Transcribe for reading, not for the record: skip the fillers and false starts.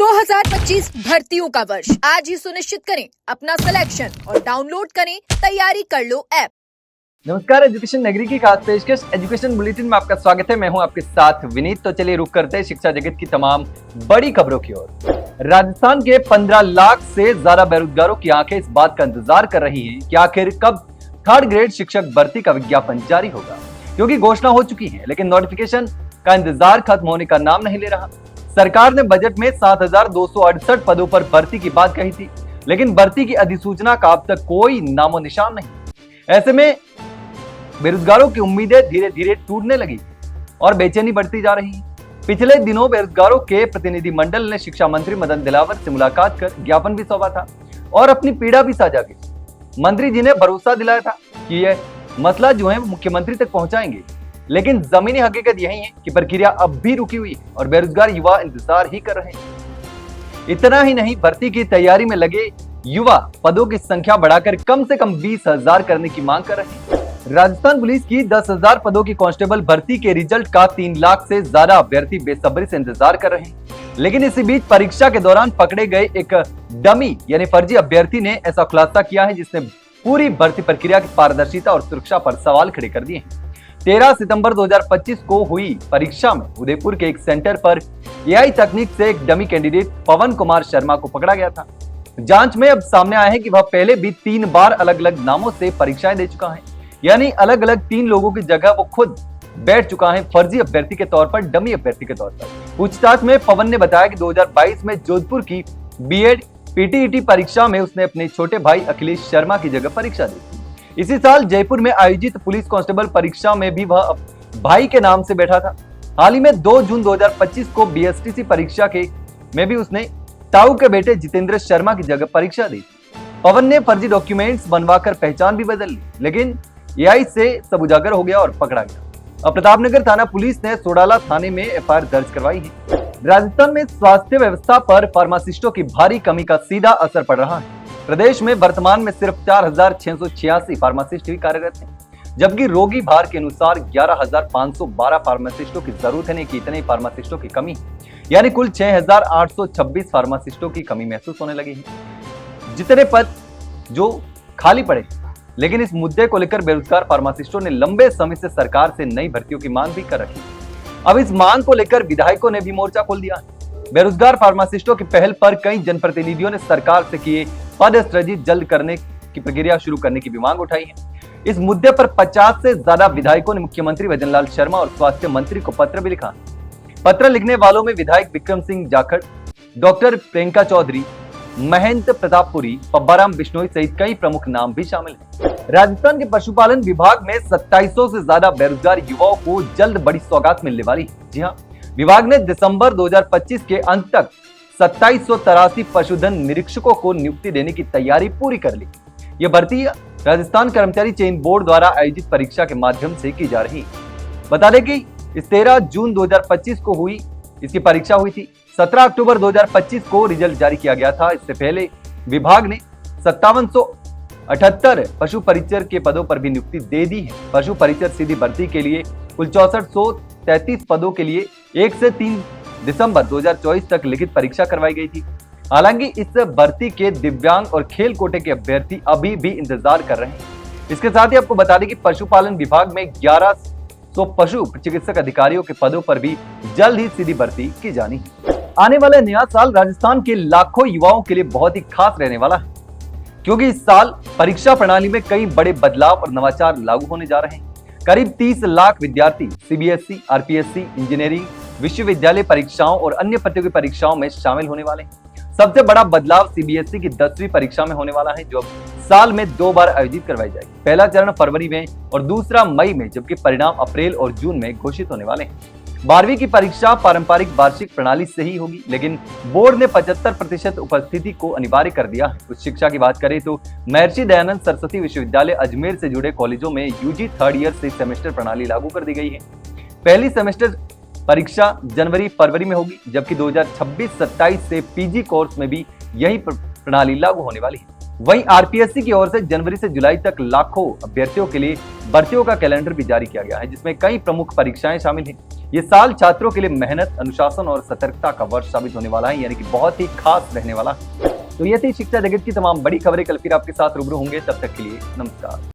2025 भर्तियों का वर्ष आज ही सुनिश्चित करें अपना सिलेक्शन और डाउनलोड करें तैयारी कर लो ऐप। नमस्कार, एजुकेशन नगरी की खास पेशकश एजुकेशन बुलेटिन में आपका स्वागत है। मैं हूं आपके साथ विनीत। तो चलिए रुक करते हैं शिक्षा जगत की तमाम बड़ी खबरों की ओर। राजस्थान के 15 लाख से ज्यादा बेरोजगारों की आंखें इस बात का इंतजार कर रही हैं कि आखिर कब थर्ड ग्रेड शिक्षक भर्ती का विज्ञापन जारी होगा, क्योंकि घोषणा हो चुकी है लेकिन नोटिफिकेशन का इंतजार खत्म होने का नाम नहीं ले रहा। सरकार ने बजट में 7,268 पदों पर भर्ती की बात कही थी, लेकिन भर्ती की अधिसूचना का अब तक कोई नामो निशान नहीं। ऐसे में बेरोजगारों की उम्मीदें धीरे धीरे टूटने लगी और बेचैनी बढ़ती जा रही है। पिछले दिनों बेरोजगारों के प्रतिनिधि मंडल ने शिक्षा मंत्री मदन दिलावर से मुलाकात कर ज्ञापन भी सौंपा था और अपनी पीड़ा भी साझा की। मंत्री जी ने भरोसा दिलाया था कि यह मसला जो है वो मुख्यमंत्री तक पहुंचाएंगे, लेकिन जमीनी हकीकत यही है कि प्रक्रिया अब भी रुकी हुई है और बेरोजगार युवा इंतजार ही कर रहे हैं। इतना ही नहीं, भर्ती की तैयारी में लगे युवा पदों की संख्या बढ़ाकर कम से कम 20,000 करने की मांग कर रहे हैं। राजस्थान पुलिस की 10,000 पदों की कांस्टेबल भर्ती के रिजल्ट का 3 लाख से ज्यादा अभ्यर्थी बेसब्री से इंतजार कर रहे हैं, लेकिन इसी बीच परीक्षा के दौरान पकड़े गए एक डमी यानी फर्जी अभ्यर्थी ने ऐसा खुलासा किया है जिसने पूरी भर्ती प्रक्रिया की पारदर्शिता और सुरक्षा पर सवाल खड़े कर दिए हैं। 13 सितंबर 2025 को हुई परीक्षा में उदयपुर के एक सेंटर पर एआई तकनीक से एक डमी कैंडिडेट पवन कुमार शर्मा को पकड़ा गया था। जांच में अब सामने आया है कि वह पहले भी 3 बार अलग अलग नामों से परीक्षाएं दे चुका है, यानी अलग अलग 3 लोगों की जगह वो खुद बैठ चुका है फर्जी अभ्यर्थी के तौर पर, डमी अभ्यर्थी के तौर पर। पूछताछ में पवन ने बताया कि 2022 में जोधपुर की बीएड पीटीईटी परीक्षा में उसने अपने छोटे भाई अखिलेश शर्मा की जगह परीक्षा दी थी। इसी साल जयपुर में आयोजित पुलिस कांस्टेबल परीक्षा में भी वह भाई के नाम से बैठा था। हाल ही में 2 जून 2025 को बीएसटीसी परीक्षा में भी उसने ताऊ के बेटे जितेंद्र शर्मा की जगह परीक्षा दी। पवन ने फर्जी डॉक्यूमेंट्स बनवाकर पहचान भी बदल ली, लेकिन एआई से सब उजागर हो गया और पकड़ा गया। अब प्रतापनगर थाना पुलिस ने सोडाला थाने में एफआईआर दर्ज करवाई है। राजस्थान में स्वास्थ्य व्यवस्था पर फार्मासिस्टों की भारी कमी का सीधा असर पड़ रहा है। प्रदेश में वर्तमान में सिर्फ 4,686 फार्मासिस्ट ही कार्यरत हैं, जबकि रोगी भार के अनुसार 11,512 फार्मासिस्टों की जरूरत है। कि इतने फार्मासिस्टों की कमी, यानी कुल 6,826 फार्मासिस्टों की कमी महसूस होने लगी है, जितने पद जो खाली पड़े। लेकिन इस मुद्दे को लेकर बेरोजगार फार्मासिस्टों ने लंबे समय से सरकार से नई भर्तियों की मांग भी कर रखी है। अब इस मांग को लेकर विधायकों ने भी मोर्चा खोल दिया है। बेरोजगार फार्मासिस्टों की पहल पर कई जनप्रतिनिधियों ने सरकार से किए पद सृजित जल्द करने की प्रक्रिया शुरू करने की भी मांग उठाई है। इस मुद्दे पर 50 से ज्यादा विधायकों ने मुख्यमंत्री भजनलाल शर्मा और स्वास्थ्य मंत्री को पत्र भी लिखा। पत्र लिखने वालों में विधायक विक्रम सिंह जाखड़, डॉक्टर प्रियंका चौधरी, महेंद्र प्रतापपुरी, पब्बाराम बिश्नोई सहित कई प्रमुख नाम भी शामिल हैं। राजस्थान के पशुपालन विभाग में 2700 से ज्यादा बेरोजगार युवाओं को जल्द बड़ी सौगात मिलने वाली है। जी हाँ, विभाग ने दिसंबर 2025 के अंत तक 2783 पशुधन निरीक्षकों को नियुक्ति देने की तैयारी पूरी कर ली। यह भर्ती राजस्थान कर्मचारी चयन बोर्ड द्वारा आयोजित परीक्षा के माध्यम से की जा रही है। बता दें कि इस 13 जून 2025 को हुई इसकी परीक्षा हुई थी। 17 अक्टूबर 2025 को रिजल्ट जारी किया गया था। इससे पहले विभाग ने 5778 पशु परिचर के पदों पर भी नियुक्ति दे दी है। पशु परिचर सीधी भर्ती के लिए कुल 6433 पदों के लिए 1 से 3 दिसंबर 2024 तक लिखित परीक्षा करवाई गई थी। हालांकि इस भर्ती के दिव्यांग और खेल कोटे के अभ्यर्थी अभी भी इंतजार कर रहे हैं। इसके साथ ही आपको बता दें कि पशुपालन विभाग में 1100 पशु चिकित्सक अधिकारियों के पदों पर भी जल्द ही सीधी भर्ती की जानी है। आने वाला नया साल राजस्थान के लाखों युवाओं के लिए बहुत ही खास रहने वाला है, क्योंकि इस साल परीक्षा प्रणाली में कई बड़े बदलाव और नवाचार लागू होने जा रहे हैं। करीब 30 लाख विद्यार्थी सीबीएसई, आरपीएससी, इंजीनियरिंग, विश्वविद्यालय परीक्षाओं और अन्य प्रतियोगी परीक्षाओं में शामिल होने वाले हैं। सबसे बड़ा बदलाव सीबीएसई की 10वीं परीक्षा में होने वाला है, जो साल में 2 बार आयोजित करवाई जाएगी। पहला चरण फरवरी में और दूसरा मई में, जबकि परिणाम अप्रैल और जून में घोषित होने वाले हैं। 12वीं की परीक्षा पारंपरिक वार्षिक प्रणाली से ही होगी, लेकिन बोर्ड ने 75% उपस्थिति को अनिवार्य कर दिया है। उच्च शिक्षा की बात करें तो महर्षि दयानंद सरस्वती विश्वविद्यालय अजमेर से जुड़े कॉलेजों में यूजी थर्ड ईयर से सेमेस्टर प्रणाली लागू कर दी गई है। पहली सेमेस्टर परीक्षा जनवरी-फरवरी में होगी, जबकि 2026-27 से पीजी कोर्स में भी यही प्रणाली लागू होने वाली है। वहीं आरपीएससी की ओर से जनवरी से जुलाई तक लाखों अभ्यर्थियों के लिए भर्तियों का कैलेंडर भी जारी किया गया है, जिसमें कई प्रमुख परीक्षाएं शामिल हैं। ये साल छात्रों के लिए मेहनत, अनुशासन और सतर्कता का वर्ष साबित होने वाला है, यानी कि बहुत ही खास रहने वाला है। तो ये थी शिक्षा जगत की तमाम बड़ी खबरें। कल फिर आपके साथ रूबरू होंगे, तब तक के लिए नमस्कार।